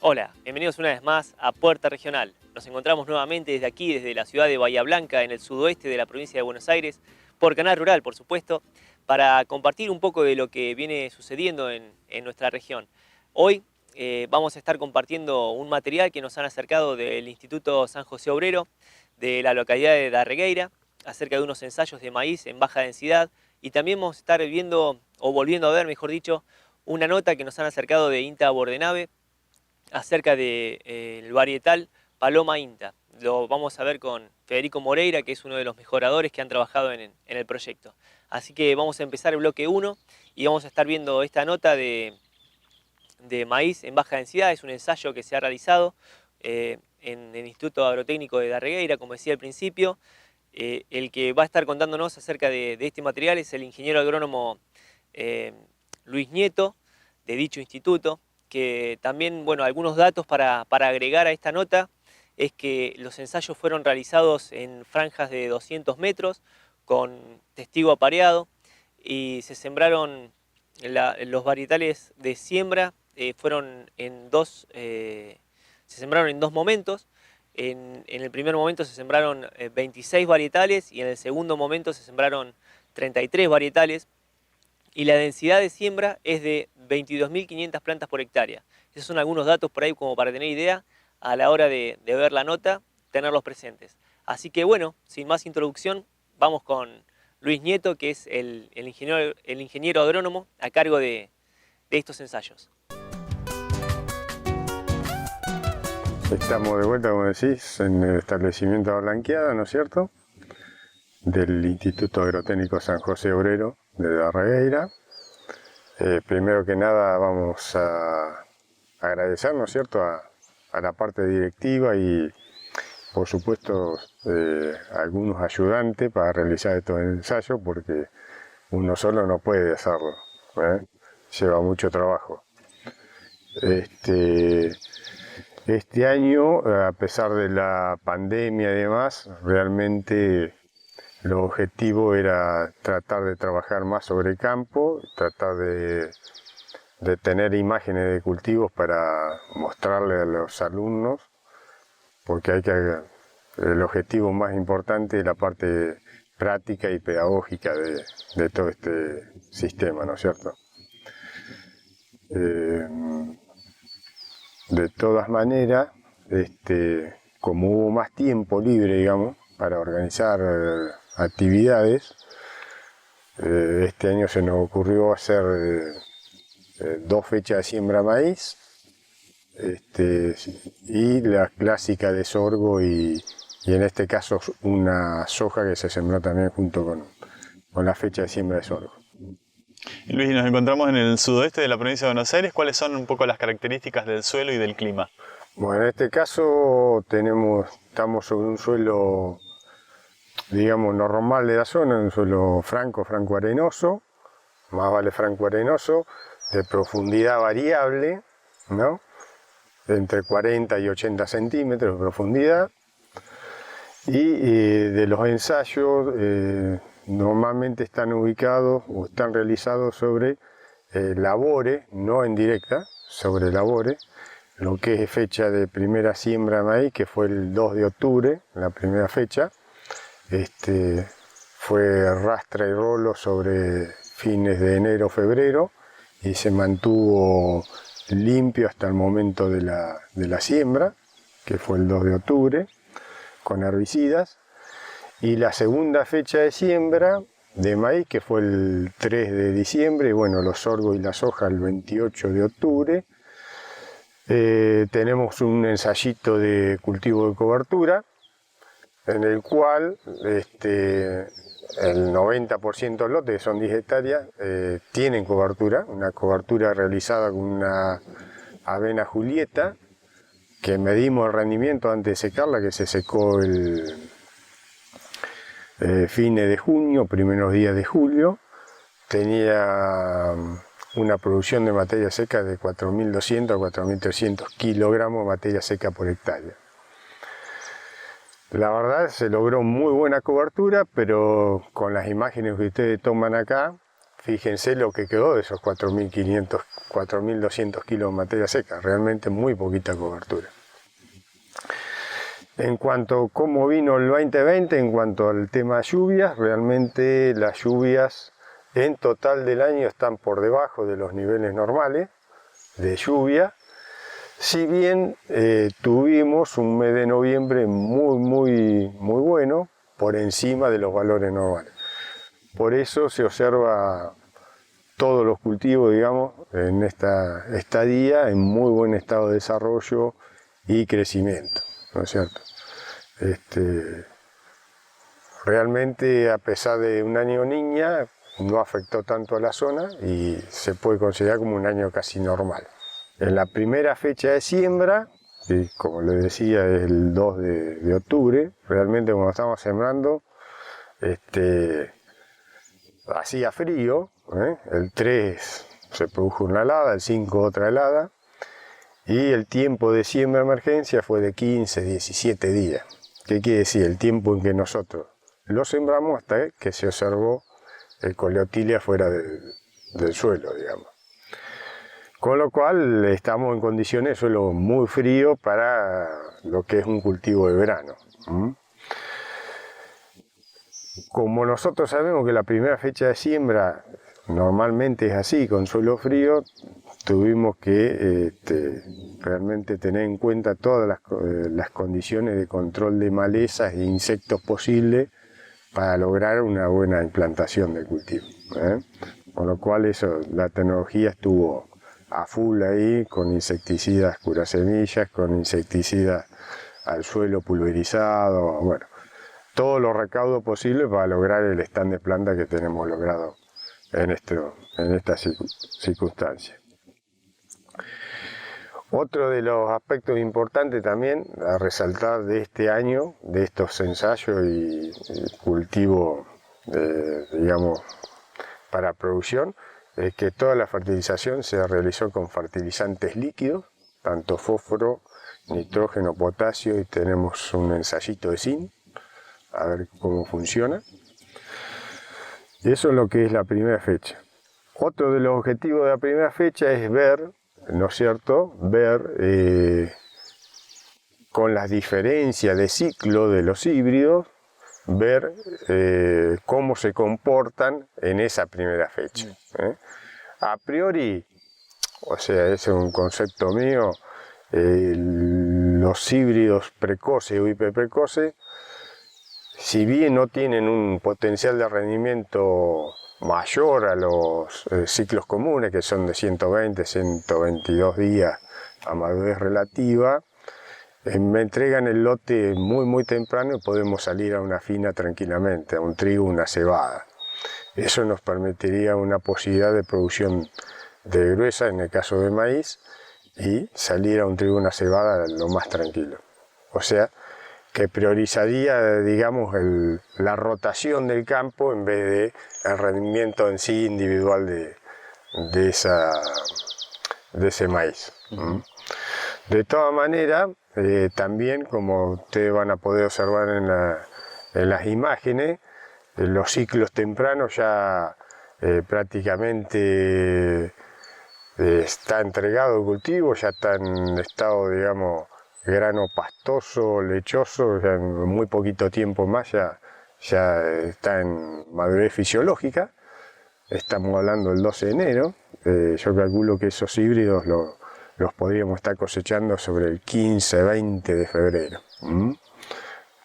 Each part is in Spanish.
Hola, bienvenidos una vez más a Puerta Regional. Nos encontramos nuevamente desde aquí, desde la ciudad de Bahía Blanca, en el sudoeste de la provincia de Buenos Aires, por Canal Rural, por supuesto, para compartir un poco de lo que viene sucediendo en nuestra región. Hoy vamos a estar compartiendo un material que nos han acercado del Instituto San José Obrero, de la localidad de Darregueira, acerca de unos ensayos de maíz en baja densidad, y también vamos a estar viendo, o volviendo a ver, mejor dicho, una nota que nos han acercado de INTA Bordenave, acerca del varietal Paloma Inta. Lo vamos a ver con Federico Moreira, que es uno de los mejoradores que han trabajado en el proyecto. Así que vamos a empezar el bloque 1 y vamos a estar viendo esta nota de maíz en baja densidad. Es un ensayo que se ha realizado en el Instituto Agrotécnico de Darregueira, como decía al principio. El que va a estar contándonos acerca de este material es el ingeniero agrónomo Luis Nieto, de dicho instituto, que también, bueno, algunos datos para agregar a esta nota es que los ensayos fueron realizados en franjas de 200 metros con testigo apareado y se sembraron los varietales de siembra, se sembraron en dos momentos. En el primer momento se sembraron 26 varietales y en el segundo momento se sembraron 33 varietales. Y la densidad de siembra es de 22.500 plantas por hectárea. Esos son algunos datos por ahí como para tener idea a la hora de ver la nota, tenerlos presentes. Así que bueno, sin más introducción, vamos con Luis Nieto, que es el ingeniero agrónomo a cargo de estos ensayos. Estamos de vuelta, como decís, en el establecimiento Blanqueada, ¿no es cierto?, del Instituto Agrotécnico San José Obrero de Darregueira. Primero que nada vamos a agradecer, ¿no es cierto?, a la parte directiva y por supuesto a algunos ayudantes para realizar estos ensayos, porque uno solo no puede hacerlo, lleva mucho trabajo. Este año, a pesar de la pandemia y demás, realmente el objetivo era tratar de trabajar más sobre campo, tratar de tener imágenes de cultivos para mostrarle a los alumnos, porque el objetivo más importante es la parte práctica y pedagógica de todo este sistema, ¿no es cierto? De todas maneras, como hubo más tiempo libre, digamos, para organizar actividades, este año se nos ocurrió hacer 2 fechas de siembra de maíz, y la clásica de sorgo y en este caso una soja que se sembró también junto con la fecha de siembra de sorgo. Luis, nos encontramos en el sudoeste de la provincia de Buenos Aires. ¿Cuáles son un poco las características del suelo y del clima? Bueno, en este caso estamos sobre un suelo, digamos, normal de la zona, un suelo franco arenoso, más vale franco arenoso, de profundidad variable, ¿no?, entre 40 y 80 centímetros de profundidad, y de los ensayos normalmente están ubicados o están realizados sobre labores, no en directa, sobre labores, lo que es fecha de primera siembra de maíz, que fue el 2 de octubre, la primera fecha. Fue rastra y rolo sobre fines de enero, febrero, y se mantuvo limpio hasta el momento de la siembra, que fue el 2 de octubre, con herbicidas. Y la segunda fecha de siembra de maíz, que fue el 3 de diciembre, y bueno, los sorgos y la soja el 28 de octubre. Tenemos un ensayito de cultivo de cobertura, en el cual el 90% de los lotes, que son 10 hectáreas, tienen cobertura, una cobertura realizada con una avena Julieta, que medimos el rendimiento antes de secarla, que se secó el fines de junio, primeros días de julio. Tenía una producción de materia seca de 4.200 a 4.300 kilogramos de materia seca por hectárea. La verdad se logró muy buena cobertura, pero con las imágenes que ustedes toman acá, fíjense lo que quedó de esos 4.500, 4.200 kilos de materia seca, realmente muy poquita cobertura. En cuanto a cómo vino el 2020, en cuanto al tema lluvias, realmente las lluvias en total del año están por debajo de los niveles normales de lluvia, si bien tuvimos un mes de noviembre muy bueno, por encima de los valores normales. Por eso se observa todos los cultivos, digamos, en esta estadía en muy buen estado de desarrollo y crecimiento, ¿no es cierto? Realmente, a pesar de un año niña, no afectó tanto a la zona y se puede considerar como un año casi normal. En la primera fecha de siembra, que como les decía es el 2 de octubre, realmente cuando estamos sembrando, hacía frío, el 3 se produjo una helada, el 5 otra helada, y el tiempo de siembra de emergencia fue de 15, 17 días. ¿Qué quiere decir? El tiempo en que nosotros lo sembramos hasta que se observó el coleotilia fuera del suelo, digamos. Con lo cual estamos en condiciones de suelo muy frío para lo que es un cultivo de verano. Como nosotros sabemos que la primera fecha de siembra normalmente es así, con suelo frío, tuvimos que realmente tener en cuenta todas las condiciones de control de malezas e insectos posibles para lograr una buena implantación del cultivo. Con lo cual la tecnología estuvo a full ahí, con insecticidas curasemillas, con insecticidas al suelo pulverizado, bueno, todos los recaudos posibles para lograr el stand de planta que tenemos logrado en esta circunstancia. Otro de los aspectos importantes también a resaltar de este año, de estos ensayos y cultivo, digamos, para producción, es que toda la fertilización se realizó con fertilizantes líquidos, tanto fósforo, nitrógeno, potasio, y tenemos un ensayito de zinc, a ver cómo funciona. Y eso es lo que es la primera fecha. Otro de los objetivos de la primera fecha es ver, ¿no es cierto?, ver con las diferencias de ciclo de los híbridos, ver cómo se comportan en esa primera fecha. A priori, o sea, ese es un concepto mío, los híbridos precoces o hiperprecoces, si bien no tienen un potencial de rendimiento mayor a los ciclos comunes, que son de 120, 122 días a madurez relativa, me entregan el lote muy temprano y podemos salir a una fina tranquilamente, a un trigo, una cebada. Eso nos permitiría una posibilidad de producción de gruesa, en el caso de maíz, y salir a un trigo, una cebada lo más tranquilo. O sea, que priorizaría, digamos, la rotación del campo en vez de el rendimiento en sí individual de ese maíz. De todas maneras, también, como ustedes van a poder observar en las imágenes, los ciclos tempranos ya prácticamente está entregado el cultivo, ya está en estado, digamos, grano pastoso, lechoso, ya en muy poquito tiempo más ya está en madurez fisiológica. Estamos hablando del 12 de enero, yo calculo que esos híbridos los podríamos estar cosechando sobre el 15-20 de febrero.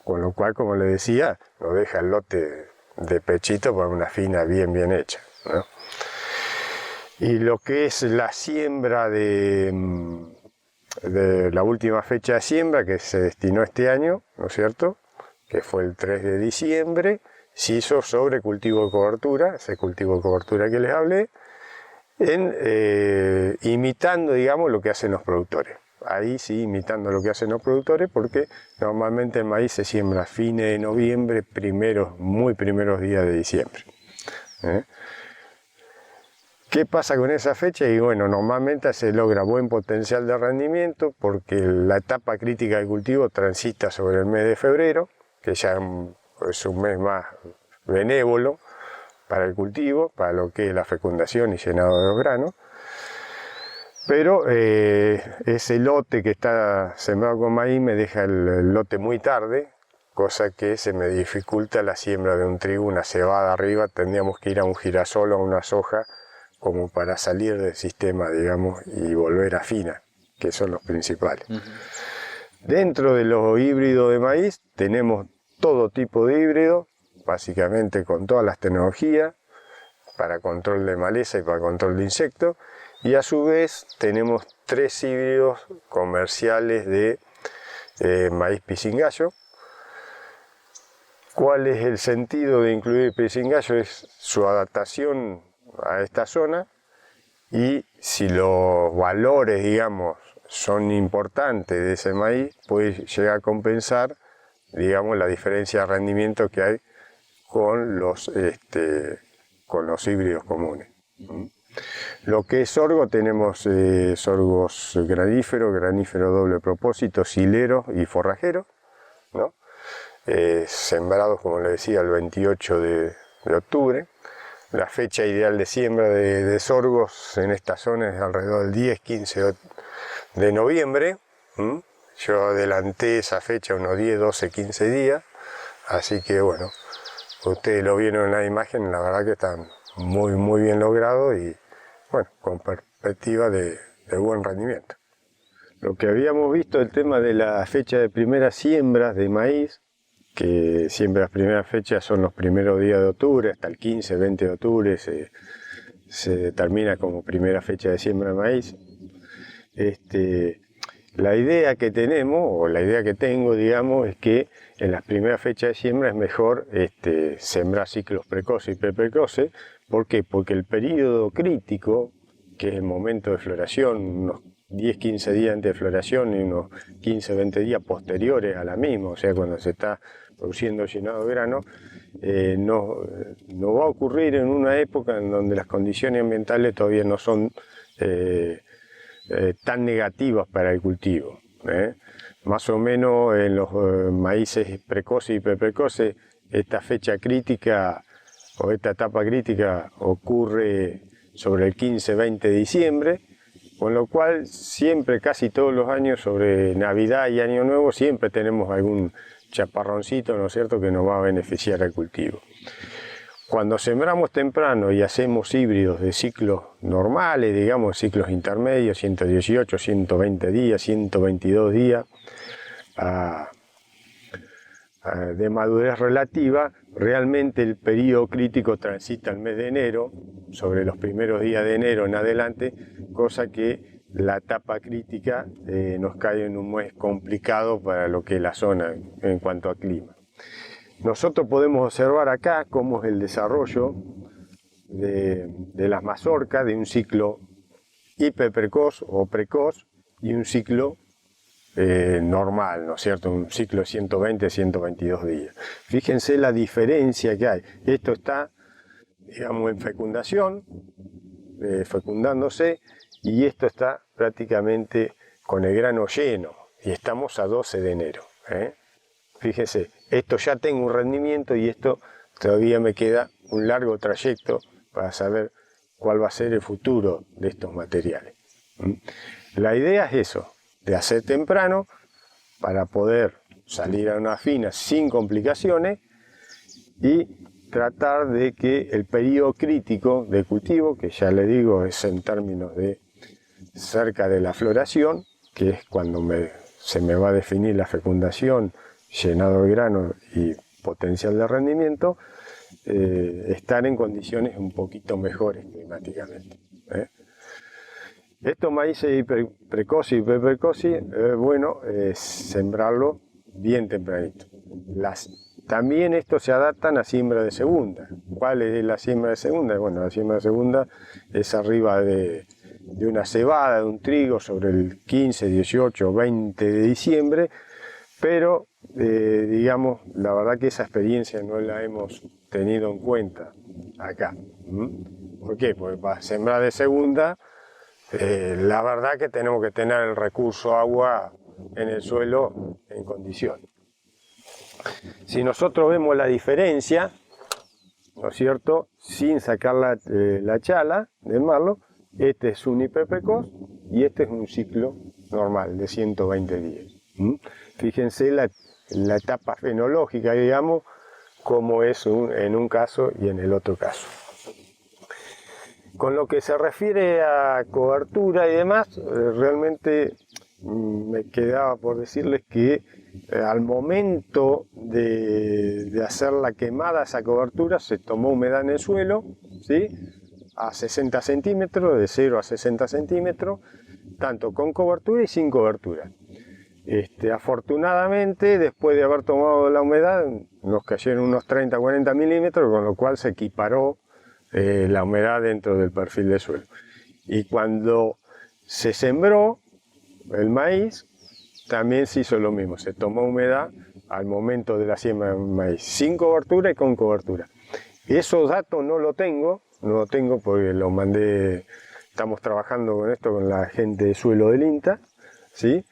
Con lo cual, como les decía, nos deja el lote de pechito para una fina bien hecha, ¿no? Y lo que es la siembra de la última fecha de siembra que se destinó este año, ¿no es cierto?, que fue el 3 de diciembre, se hizo sobre cultivo de cobertura, ese cultivo de cobertura que les hablé, imitando, digamos, lo que hacen los productores. Ahí sí, imitando lo que hacen los productores, porque normalmente el maíz se siembra a fines de noviembre, muy primeros días de diciembre. ¿Qué pasa con esa fecha? Y bueno, normalmente se logra buen potencial de rendimiento porque la etapa crítica del cultivo transita sobre el mes de febrero, que ya es un mes más benévolo para el cultivo, para lo que es la fecundación y llenado de los granos. Pero ese lote que está sembrado con maíz me deja el lote muy tarde, cosa que se me dificulta la siembra de un trigo, una cebada arriba. Tendríamos que ir a un girasol o a una soja como para salir del sistema, digamos, y volver a fina, que son los principales. Dentro de los híbridos de maíz tenemos todo tipo de híbridos, básicamente con todas las tecnologías, para control de maleza y para control de insectos, y a su vez tenemos 3 híbridos comerciales de maíz pisingallo. ¿Cuál es el sentido de incluir pisingallo? Es su adaptación a esta zona, y si los valores, digamos, son importantes de ese maíz, puede llegar a compensar, digamos, la diferencia de rendimiento que hay con los híbridos comunes. Lo que es sorgo, tenemos sorgos graníferos, granífero doble propósito, sileros y forrajeros, ¿no? Sembrados, como les decía, el 28 de octubre. La fecha ideal de siembra de sorgos en esta zona es alrededor del 10-15 de noviembre. Yo adelanté esa fecha unos 10, 12, 15 días, así que bueno, ustedes lo vieron en la imagen, la verdad que están muy bien logrados y bueno, con perspectiva de buen rendimiento. Lo que habíamos visto, el tema de la fecha de primeras siembras de maíz, que siempre las primeras fechas son los primeros días de octubre, hasta el 15, 20 de octubre se determina como primera fecha de siembra de maíz. La idea que tenemos, o la idea que tengo, digamos, es que en las primeras fechas de siembra es mejor sembrar ciclos precoces y preprecoces. ¿Por qué? Porque el periodo crítico, que es el momento de floración, unos 10-15 días antes de floración y unos 15-20 días posteriores a la misma, o sea, cuando se está produciendo llenado de grano, no va a ocurrir en una época en donde las condiciones ambientales todavía no son tan negativas para el cultivo. Más o menos en los maíces precoces y preprecoces, esta fecha crítica o esta etapa crítica ocurre sobre el 15-20 de diciembre, con lo cual siempre, casi todos los años, sobre Navidad y Año Nuevo, siempre tenemos algún chaparroncito, ¿no es cierto?, que nos va a beneficiar al cultivo. Cuando sembramos temprano y hacemos híbridos de ciclos normales, digamos ciclos intermedios, 118, 120 días, 122 días, de madurez relativa, realmente el periodo crítico transita el mes de enero, sobre los primeros días de enero en adelante, cosa que la etapa crítica nos cae en un mes complicado para lo que es la zona en cuanto a clima. Nosotros podemos observar acá cómo es el desarrollo de las mazorcas de un ciclo hiperprecoz o precoz y un ciclo normal, ¿no es cierto? Un ciclo de 120, 122 días. Fíjense la diferencia que hay. Esto está, digamos, en fecundación, fecundándose, y esto está prácticamente con el grano lleno, y estamos a 12 de enero. Fíjense, esto ya tengo un rendimiento y esto todavía me queda un largo trayecto para saber cuál va a ser el futuro de estos materiales. La idea es eso, de hacer temprano para poder salir a una fina sin complicaciones y tratar de que el periodo crítico de cultivo, que ya le digo es en términos de cerca de la floración, que es cuando se me va a definir la fecundación, llenado de grano y potencial de rendimiento, estar en condiciones un poquito mejores climáticamente. Estos maíces precoces y precoces, bueno, sembrarlo bien tempranito. También estos se adaptan a siembra de segunda. ¿Cuál es la siembra de segunda? Bueno, la siembra de segunda es arriba de una cebada, de un trigo, sobre el 15, 18, 20 de diciembre, pero digamos, la verdad que esa experiencia no la hemos tenido en cuenta acá. ¿Por qué? Porque para sembrar de segunda, la verdad que tenemos que tener el recurso agua en el suelo en condiciones. Si nosotros vemos la diferencia ¿no es cierto?, sin sacar la chala del marlo. Este es un hiperprecoz y este es un ciclo normal de 120 días. Fíjense la etapa fenológica, digamos, como es en un caso y en el otro caso. Con lo que se refiere a cobertura y demás, realmente me quedaba por decirles que al momento de hacer la quemada de esa cobertura se tomó humedad en el suelo, ¿sí?, a 60 centímetros, de 0 a 60 centímetros, tanto con cobertura y sin cobertura. Afortunadamente, después de haber tomado la humedad, nos cayeron unos 30-40 milímetros, con lo cual se equiparó la humedad dentro del perfil del suelo. Y cuando se sembró el maíz, también se hizo lo mismo, se tomó humedad al momento de la siembra del maíz, sin cobertura y con cobertura. Esos datos no lo tengo porque lo mandé, estamos trabajando con esto con la gente de suelo del INTA, ¿sí?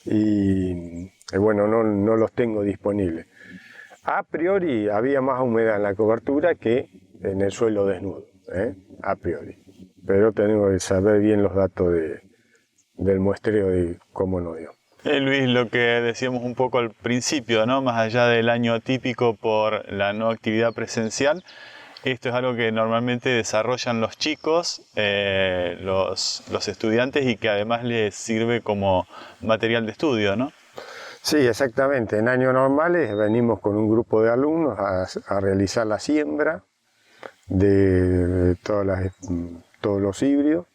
Y bueno, no los tengo disponibles. A priori había más humedad en la cobertura que en el suelo desnudo, a priori. Pero tengo que saber bien los datos del muestreo de cómo nos dio. Luis, lo que decíamos un poco al principio, ¿no?, más allá del año atípico por la no actividad presencial, esto es algo que normalmente desarrollan los chicos, los estudiantes, y que además les sirve como material de estudio, ¿no? Sí, exactamente. En años normales venimos con un grupo de alumnos a realizar la siembra de todos los híbridos.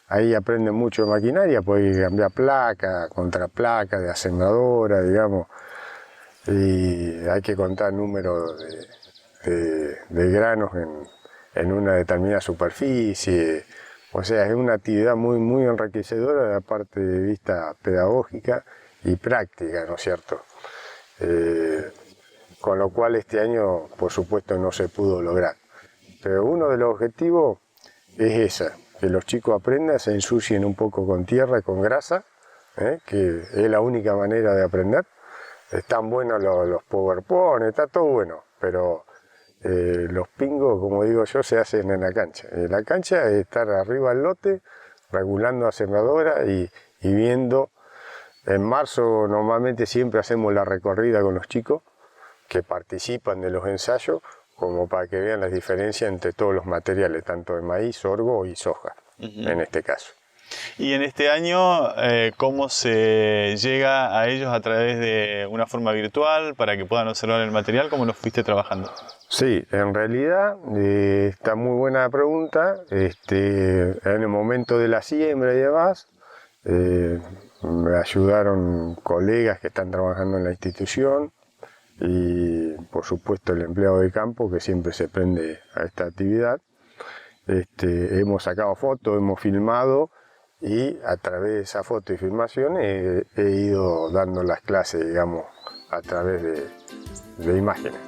Ahí aprenden mucho de maquinaria, puede cambiar placa, contraplaca, de asembradora, digamos, y hay que contar números de granos en una determinada superficie. O sea, es una actividad muy, muy enriquecedora de la parte de vista pedagógica y práctica, ¿no es cierto? Con lo cual este año, por supuesto, no se pudo lograr. Pero uno de los objetivos es ese, que los chicos aprendan, se ensucien un poco con tierra y con grasa, que es la única manera de aprender. Están buenos los PowerPoint, está todo bueno, pero los pingos, como digo yo, se hacen en la cancha. En la cancha es estar arriba del lote, regulando la sembradora y viendo. En marzo normalmente siempre hacemos la recorrida con los chicos que participan de los ensayos, como para que vean las diferencias entre todos los materiales, tanto de maíz, sorgo y soja, en este caso. Y en este año, ¿cómo se llega a ellos a través de una forma virtual para que puedan observar el material? ¿Cómo lo fuiste trabajando? Sí, en realidad está muy buena la pregunta. En el momento de la siembra y demás, me ayudaron colegas que están trabajando en la institución y por supuesto el empleado de campo que siempre se prende a esta actividad. Hemos sacado fotos, hemos filmado y a través de esa foto y filmación he ido dando las clases, digamos, a través de imágenes.